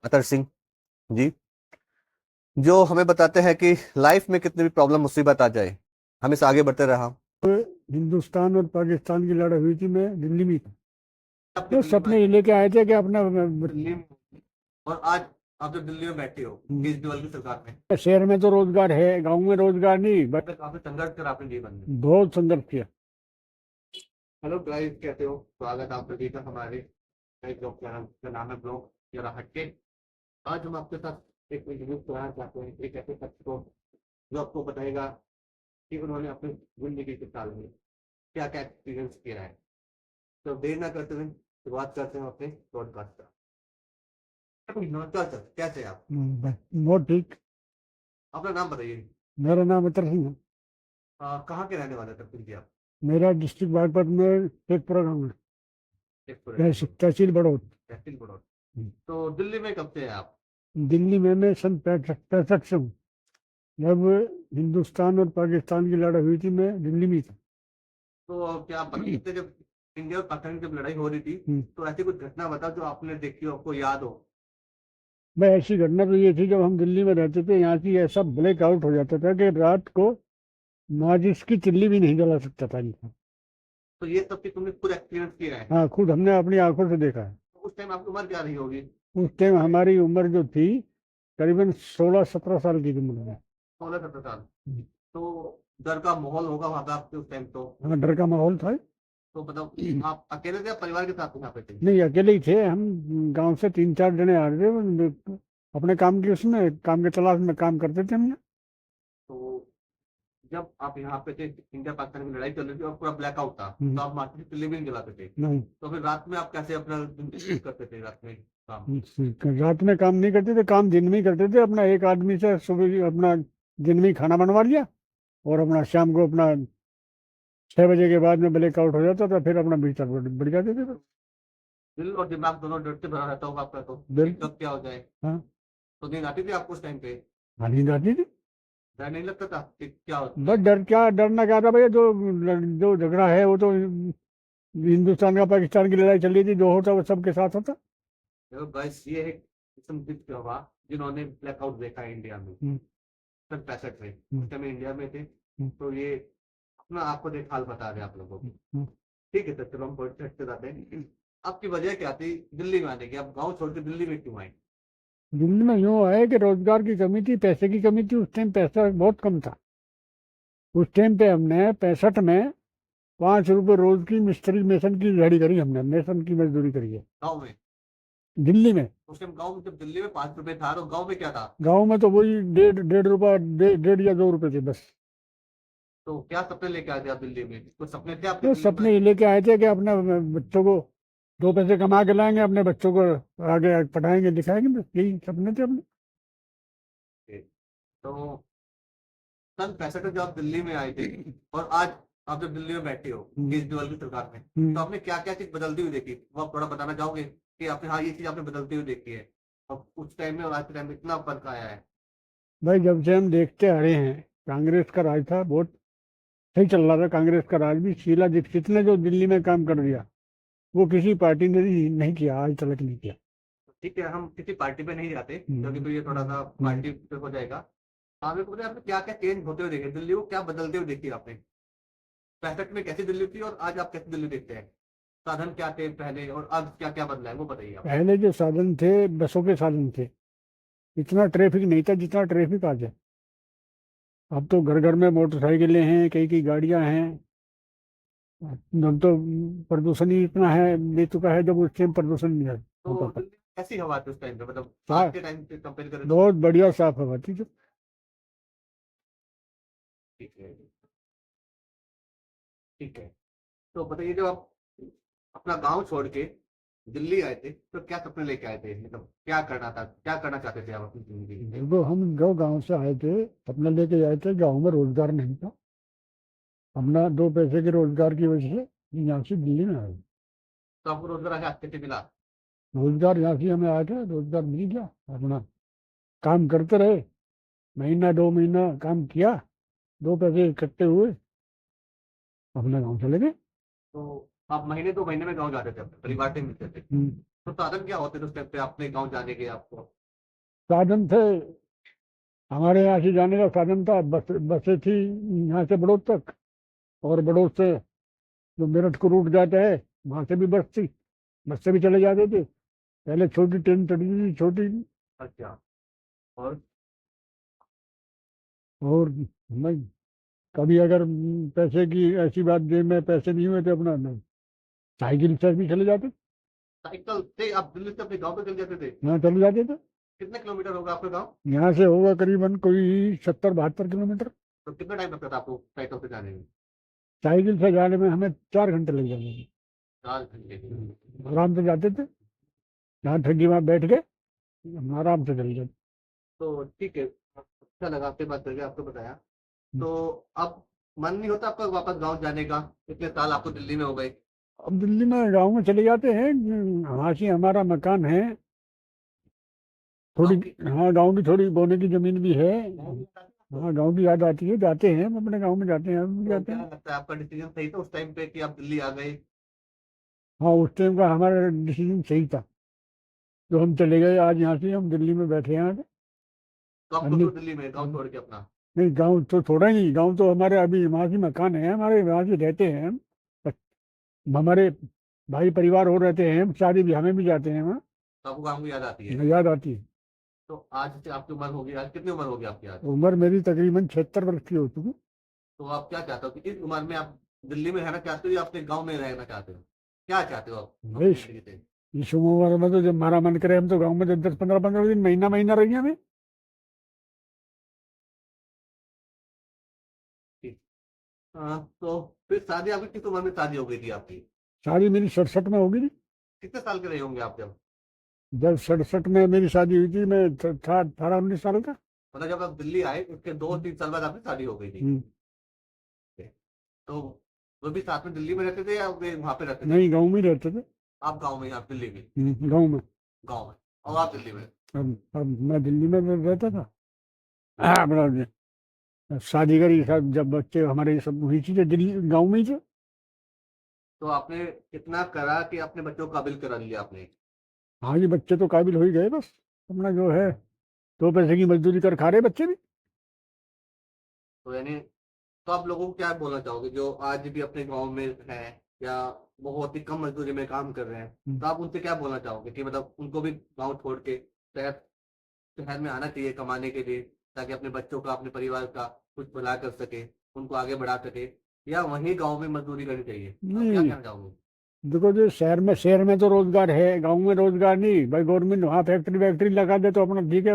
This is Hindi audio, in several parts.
अतर सिंह जी, जो हमें बताते हैं कि लाइफ में कितनी भी प्रॉब्लम मुसीबत आ जाए, हमेशा आगे बढ़ते रहा। हिंदुस्तान और पाकिस्तान की लड़ाई हुई थी, मैं दिल्ली में था। आपके तो दिल्ली में सपने ये लेके आए थे कि अपना दिल्ली में और आज आप जब दिल्ली में बैठे हो केजरीवाल की सरकार में, शहर में तो रोजगार है, गांव में रोजगार नहीं, बट काफी संघर्ष कर आपने जीवन में। बहुत संघर्ष किया। हेलो गाइस, कैसे हो? स्वागत है आप सभी का हमारे ब्लॉग चैनल का नाम है ब्लॉग जरा हटके। आज हम आपके साथ एक इंटरव्यू कराना चाहते हैं एक ऐसे शख्स को जो आपको बताएगा कि उन्होंने अपनी जिंदगी के साल में क्या क्या एक्सपीरियंस किया है। तो देर ना करते हुए शुरुआत करते हैं अपने पॉडकास्ट का। नमस्कार सर, कैसे हैं आप? बहुत ठीक। अपना नाम बताइए। मेरा नाम अतर सिंह है। कहाँ के रहने वाले थे फिर भी आप? मेरा डिस्ट्रिक्ट बागपत में शेखपुरा गाँव है, तहसील बड़ौद। तहसील बड़ौद। तो दिल्ली में कब से हैं आप? दिल्ली में मैं सन 65 से हूँ। जब हिंदुस्तान और पाकिस्तान की लड़ाई हुई थी, मैं दिल्ली में था। तो क्या आप बता सकते हैं, जब इंडिया और पाकिस्तान की जब लड़ाई हो रही थी तो ऐसी कुछ घटना बताओ जो आपने देखी हो, आपको याद हो। मैं ऐसी घटना तो ये थी, जब हम दिल्ली में रहते थे, यहाँ की ऐसा ब्लैक आउट हो जाता था कि रात को माचिस की तिल्ली भी नहीं जला सकता था इंसान। तो ये सब चीज तुमने खुद एक्सपीरियंस किया है? हाँ, खुद हमने अपनी आंखों से देखा है। तो उस टाइम आपकी उम्र क्या रही होगी? उस टाइम हमारी उम्र जो थी, करीबन 16-17 साल की उम्र में। 16-17 साल। तो डर का माहौल होगा वहां पे आपके उस टाइम तो? हाँ, डर का माहौल था। तो बताओ, आप अकेले थे या परिवार के साथ यहाँ पे थे? नहीं, अकेले ही थे हम। गांव से 3-4 जने आ रहे थे, अपने काम की, उसमें काम के तलाश में काम करते थे हमने। तो जब आप यहाँ पे थे, इंडिया पाकिस्तान की लड़ाई चल रही थी और पूरा ब्लैकआउट था, तो आप माचिस की तिल्ली भी नहीं जलाते थे? नहीं, तो फिर रात में आप कैसे अपना दिन करते थे रात में काम? रात में काम नहीं करते थे, काम दिन में ही करते थे। अपना एक आदमी से सुबह अपना दिन में ही खाना बनवा लिया, और अपना शाम को अपना 6 बजे के बाद में ब्लैकआउट हो जाता था, फिर अपना बिस्तर पर बढ़ जाते थे। दिल और दिमाग दोनों डर से भरा रहता होगा आपका, तो बिल कब क्या हो जाए। हाँ, तो नींद आती थी आपको उस टाइम पे? हाँ, नींद आती थी। डर नहीं लगता था कि क्या होता बस है? डर क्या, डरना क्या था भैया। जो जो झगड़ा है वो तो हिंदुस्तान का पाकिस्तान की लड़ाई चल रही थी, जो होता वो सबके साथ होता। देखो गाइस, ये एक किस्म की हवा जिन्होंने ब्लैकआउट देखा है इंडिया में हम्म, 65 में, हम्म, उस टाइम इंडिया में थे। हम्म, तो ये अपना आपको देख हाल बता रहे हैं आप लोगों को। हम्म। ठीक है सर, चलो हम पॉइंट हटते जाते हैं। आपकी वजह क्या थी दिल्ली में आने की? आप गाँव छोड़ के दिल्ली में क्यों आए? दिल्ली में यूँ है कि रोजगार की कमी थी, पैसे की कमी थी। उस टाइम पैसा बहुत कम था। उस टाइम पे हमने 65 में 5 रुपए रोज की मिस्त्री मेसन की दिहाड़ी करी, हमने मेसन की मजदूरी करी है गाँव में? दिल्ली में। उस टाइम गाँव में जब दिल्ली में 5 रुपए था, तो गाँव में क्या था? गांव में तो वही 1.5 रुपया, 1.5 या 2 रुपए थे बस। तो क्या सपने लेके आए थे आप दिल्ली में? कुछ सपने थे आपके तो दिल्ली में सपने आने ये लेके आए थे कि अपने बच्चों को 2 पैसे कमा के लाएंगे, अपने बच्चों को आगे पढ़ाएंगे लिखाएंगे, बस यही सपने थे अपने। के? तो सन 65 में जब आप दिल्ली में आए थे और आज आप जब दिल्ली में बैठे हो केजरीवाल की सरकार में, तो आपने क्या क्या चीज बदलती हुई देखी, वो आप थोड़ा बताना चाहोगे कि आपने, हाँ, ये चीज आपने बदलती हुई देखी है और उस टाइम में और आज के टाइम में इतना फर्क आया है? भाई, जब से हम देखते आ रहे हैं, कांग्रेस का राज था, बहुत सही चल रहा था कांग्रेस का राज भी। शीला दीक्षित ने जो दिल्ली में काम कर दिया, वो किसी पार्टी ने नहीं किया, आज तक नहीं किया। ठीक है, हम किसी पार्टी पे नहीं जाते क्योंकि तो ये थोड़ा सा पार्टी पे हो जाएगा। हाँ, मेरे को बताइए, आपने क्या क्या चेंज होते हुए देखे, दिल्ली को क्या बदलते हुए देखी आपने? 65 में कैसी दिल्ली थी और आज आप कैसी दिल्ली देखते हैं? साधन क्या थे पहले और अब क्या क्या बदला है, वो बताइए आप। पहले जो साधन थे, बसों के साधन थे। इतना ट्रैफिक नहीं था जितना ट्रैफिक आज है। अब तो घर घर में मोटरसाइकिलें हैं, कई कई गाड़ियां हैं। अब तो प्रदूषण ही इतना है, ले चुका है, जब उस टाइम प्रदूषण नहीं होता तो था। दिल्ली में कैसी हवा थी उस टाइम पे, मतलब आज साफ, के टाइम से कंपेयर करें तो? बहुत बढ़िया साफ हवा थी जो। ठीक है, ठीक है। तो बताइए, जब आप अपना गांव छोड़ के दिल्ली आए थे तो क्या सपने लेके आए थे, मतलब क्या करना था, क्या करना चाहते थे आप अपनी जिंदगी में? देखो, हम गाँव से आए थे, अपना लेके आए थे। गाँव में रोजगार नहीं था। अपना 2 पैसे के रोजगार की वजह से यहाँ से दिल्ली में आए। तो आपको रोजगार आगे अच्छे से मिला? रोजगार यहाँ से हमें आया था, रोजगार मिल गया। अपना काम करते रहे, महीना 2 महीना काम किया, 2 पैसे इकट्ठे हुए, अपने गाँव चले गए। तो आप महीने 2 महीने में गाँव जाते थे, अपने परिवार से मिलते थे? तो साधन क्या होते थे उस टाइम पे अपने गाँव जाने के आपको? साधन थे, हमारे यहाँ से जाने का साधन था, बसें थी यहाँ से बड़ौद तक, और बड़ौद से जो मेरठ को रूट जाता है वहां से भी बस थी, बस से भी चले जाते थे। पहले छोटी ट्रेन चलती थी, छोटी। अच्छा। और और नहीं, कभी अगर पैसे की ऐसी बात जेब में पैसे नहीं हुए तो अपना नहीं, साइकिल से भी चले जाते। साइकिल से आप दिल्ली से अपने गाँव पे चल जाते थे? यहाँ चले जाते थे। कितने किलोमीटर होगा आपका गाँव? यहाँ से होगा करीबन कोई 70-72 किलोमीटर। तो कितना टाइम लगता था आपको साइकिल से जाने में? साइकिल से जाने में हमें 4 घंटे लग जाते 4 घंटे? थे। आराम से जाते थे, जहाँ ठगी वहाँ बैठ के हम आराम से चले जाते। तो ठीक है, अच्छा लगा आपसे बात करके, आपको बताया। तो अब मन नहीं होता आपका वापस गाँव जाने का? इतने साल आपको दिल्ली में हो गए। अब दिल्ली में गाँव में चले जाते हैं, वहाँ से हमारा मकान है थोड़ी। गाँव की हाँ, गाँव की थोड़ी बोने की जमीन भी है। हाँ, गाँव की याद आती है, जाते हैं, हम अपने गाँव में जाते हैं, हम भी तो जाते क्या हैं। लगता है आपका डिसीजन सही था उस टाइम पे कि आप दिल्ली आ गए? हाँ, उस टाइम का हमारा डिसीजन सही था, जो हम चले गए, आज यहाँ से हम दिल्ली में बैठे हैं आके। तो आप खुश अन्य हो दिल्ली में गाँव छोड़ के अपना? नहीं, गाँव तो थोड़ा ही नहीं, गाँव तो हमारे अभी वहाँ की मकान है, हमारे वहाँ से रहते हैं हम। हमारे भाई परिवार हो रहते हैं, हम शादी ब्याह में भी जाते हैं वहाँ। तो आपको गाँव की याद आती है? याद आती है। तो आज से आपकी उम्र होगी, आज कितनी उम्र होगी आपकी आज? उम्र मेरी तकरीबन 76 वर्ष की हो चुकी। तो आप क्या चाहते हो कि इस उम्र में आप दिल्ली में रहना चाहते हो या अपने गाँव में रहना चाहते हो? क्या चाहते हो आप अपनी बेश, जिंदगी से? इस उम्र में तो जब हमारा मन करे हम तो गाँव में 10-10, 15-15 दिन, महीना महीना रही हमें। ठीक। हाँ, तो फिर शादी आपकी किस उम्र में शादी हो गई थी आपकी? शादी मेरी 67 में होगी थी। कितने साल के रहे होंगे आप जब? जब 67 में मेरी शादी हुई थी, मैं था 18-19 साल का। मतलब जब आप दिल्ली आए उसके 2-3 साल बाद आपकी शादी हो गई थी? हम्म, तो वो भी साथ में दिल्ली में रहते थे या वे वहां पे रहते थे? नहीं, गाँव में ही रहते थे। आप गाँव में, आप दिल्ली में? गाँव में। गाँव में। और आप दिल्ली में? अब मैं दिल्ली में रहता था। अपना शादी करी सब, जब बच्चे हमारे सब हुई थी तो दिल्ली गाँव में ही थे। तो आपने कितना करा कि अपने बच्चों को काबिल करा लिया आपने? हाँ जी, बच्चे तो काबिल हो ही गए, बस अपना जो है 2 पैसे की मजदूरी कर खा रहे बच्चे भी। तो यानी, तो आप लोगों को क्या बोलना चाहोगे जो आज भी अपने गांव में है या बहुत ही कम मजदूरी में काम कर रहे हैं? हम्म। तो आप उनसे क्या बोलना चाहोगे कि मतलब उनको भी गांव छोड़ के शहर शहर में आना चाहिए कमाने के लिए, ताकि अपने बच्चों का, अपने परिवार का कुछ भला कर सके, उनको आगे बढ़ा सके, या वहीं गांव में मजदूरी करनी चाहिए? आप क्या नहीं, कहना चाहोगे? देखो, जो शहर में तो रोजगार है, गांव में रोजगार नहीं भाई। गवर्नमेंट वहाँ फैक्ट्री वैक्ट्री लगा दे तो अपना ठीक है,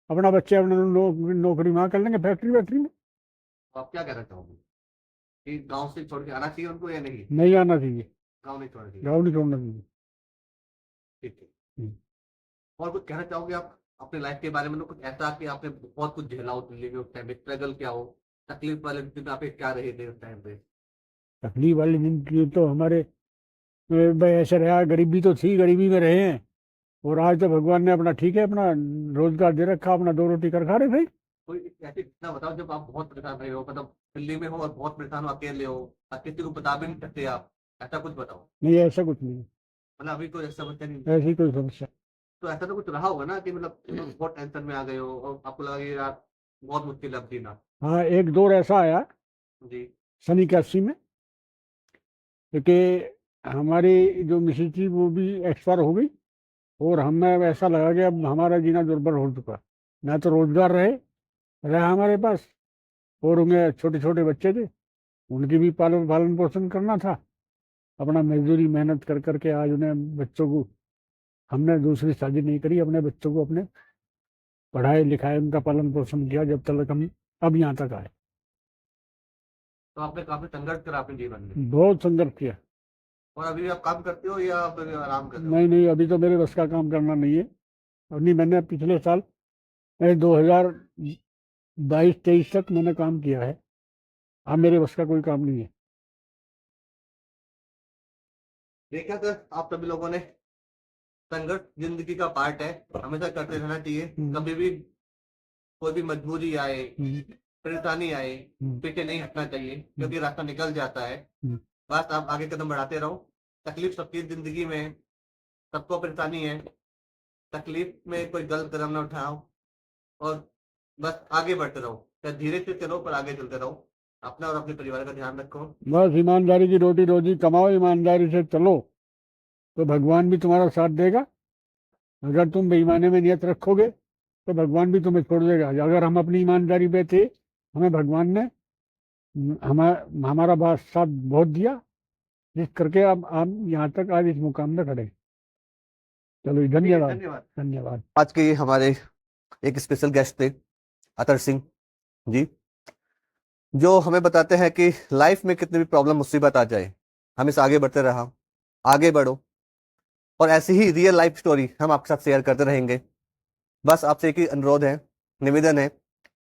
अपना बच्चे अपना नौकरी वहाँ कर लेंगे फैक्ट्री वैक्ट्री में। तो आप क्या कहना चाहोगे कि गाँव से छोड़ के आना चाहिए उनको या नहीं? नहीं आना चाहिए, गाँव नहीं छोड़ना चाहिए? गाँव नहीं छोड़ना चाहिए। ठीक है। हम्म। और कुछ कहना चाहोगे आप अपने लाइफ के बारे में? कुछ ऐसा कि आपने बहुत कुछ झेला हो दिल्ली में उस टाइम पे, स्ट्रगल क्या हो, तकलीफ वाले दिन आपके क्या रहे थे उस टाइम पे? तकलीफ वाली जिंदगी तो हमारे भाई ऐसे रहा, गरीबी तो थी, गरीबी में रहे हैं। और आज तो भगवान ने अपना ठीक है, अपना रोजगार दे रखा, अपना 2 रोटी कर खा रहे भाई। कोई ऐसी घटना बताओ जब आप बहुत परेशान रहे हो, मतलब दिल्ली में हो और बहुत परेशान हो, अकेले हो और किसी को बता भी नहीं सकते आप, ऐसा कुछ बताओ। नहीं, ऐसा कुछ नहीं मतलब अभी कोई ऐसा समस्या नहीं? है, ऐसी कोई समस्या। तो ऐसा तो कुछ रहा होगा ना कि मतलब बहुत टेंशन में आ गए हो और आपको लगा कि यार बहुत मुश्किल है अब जीना? हाँ, एक दौर ऐसा आया जी। 81 में, क्योंकि हमारी जो मिसेज थी वो भी एक्सपायर हो गई, और हमें ऐसा लगा कि अब हमारा जीना दुर्भर हो चुका। ना तो रोजगार रहा हमारे पास, और उनमें छोटे छोटे बच्चे थे, उनकी भी पालन पालन पोषण करना था। अपना मजदूरी मेहनत कर करके आज उन्हें बच्चों को, हमने दूसरी शादी नहीं करी, अपने बच्चों को अपने पढ़ाए लिखाए, उनका पालन पोषण किया जब तक हम अब यहाँ तक आए। तो आपने काफी संघर्ष करा अपने जीवन में? बहुत संघर्ष किया। और अभी भी आप काम करते हो या फिर आराम कर रहे हो? नहीं नहीं, अभी तो मेरे बस का काम करना नहीं है। और नहीं, मैंने पिछले साल 2022-23 तक मैंने काम किया है। अब मेरे बस का कोई काम नहीं है। देखा सर, आप सभी लोगों ने, संघर्ष जिंदगी का पार्ट है, हमेशा करते रहना चाहिए। कभी भी कोई भी मजबूरी आए, हम्म, परेशानी आए, हम्म, पीछे नहीं हटना चाहिए, क्योंकि रास्ता निकल जाता है। हम्म। बस आप आगे कदम बढ़ाते रहो। तकलीफ सबकी जिंदगी में सबको परेशानी है, तकलीफ में कोई गलत कदम ना उठाओ और बस आगे बढ़ते रहो, चाहे धीरे से चलो पर आगे चलते रहो। अपना और अपने परिवार का ध्यान रखो। बस ईमानदारी की रोटी रोजी कमाओ, ईमानदारी से चलो, तो भगवान भी तुम्हारा साथ देगा। अगर तुम बेईमानी में नियत रखोगे तो भगवान भी तुम्हें छोड़ देगा। अगर हम अपनी ईमानदारी पे थे, हमें भगवान ने हमारा बात साथ बहुत दिया, जिस करके अब हम यहाँ तक आज इस मुकाम में खड़े हैं। चलो जी, ठीक है, धन्यवाद। धन्यवाद। धन्यवाद। आज के हमारे एक स्पेशल गेस्ट थे अतर सिंह जी, जो हमें बताते हैं कि लाइफ में कितनी भी प्रॉब्लम मुसीबत आ जाए, हमेशा आगे बढ़ते रहा, आगे बढ़ो। और ऐसी ही रियल लाइफ स्टोरी हम आपके साथ शेयर करते रहेंगे। बस आपसे एक ही अनुरोध है, निवेदन है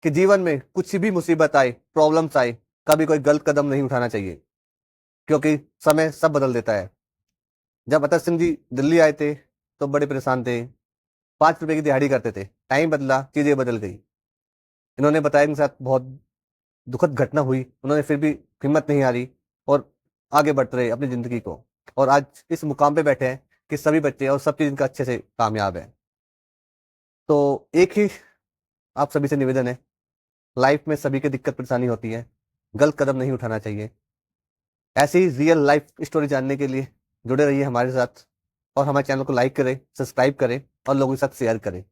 कि जीवन में कुछ भी मुसीबत आए, प्रॉब्लम्स आए, कभी कोई गलत कदम नहीं उठाना चाहिए, क्योंकि समय सब बदल देता है। जब अतर सिंह जी दिल्ली आए थे तो बड़े परेशान थे, 5 रुपए की दिहाड़ी करते थे। टाइम बदला, चीजें बदल गई। इन्होंने बताया इनके साथ बहुत दुखद घटना हुई, उन्होंने फिर भी हिम्मत नहीं हारी और आगे बढ़ते रहे अपनी जिंदगी को, और आज इस मुकाम पे बैठे हैं कि सभी बच्चे और सब चीज इनका अच्छे से कामयाब है। तो एक ही आप सभी से निवेदन है, लाइफ में सभी की दिक्कत परेशानी होती है, गलत कदम नहीं उठाना चाहिए। ऐसी ही रियल लाइफ स्टोरी जानने के लिए जुड़े रहिए हमारे साथ, और हमारे चैनल को लाइक करें, सब्सक्राइब करें और लोगों के साथ शेयर करें।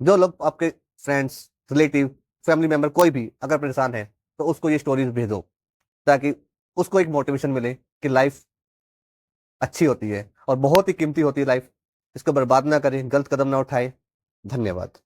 जो लोग आपके फ्रेंड्स, रिलेटिव, फैमिली मेंबर कोई भी अगर परेशान है तो उसको ये स्टोरीज भेजो, ताकि उसको एक मोटिवेशन मिले कि लाइफ अच्छी होती है और बहुत ही कीमती होती है लाइफ। इसको बर्बाद ना करें, गलत कदम ना उठाएं। धन्यवाद।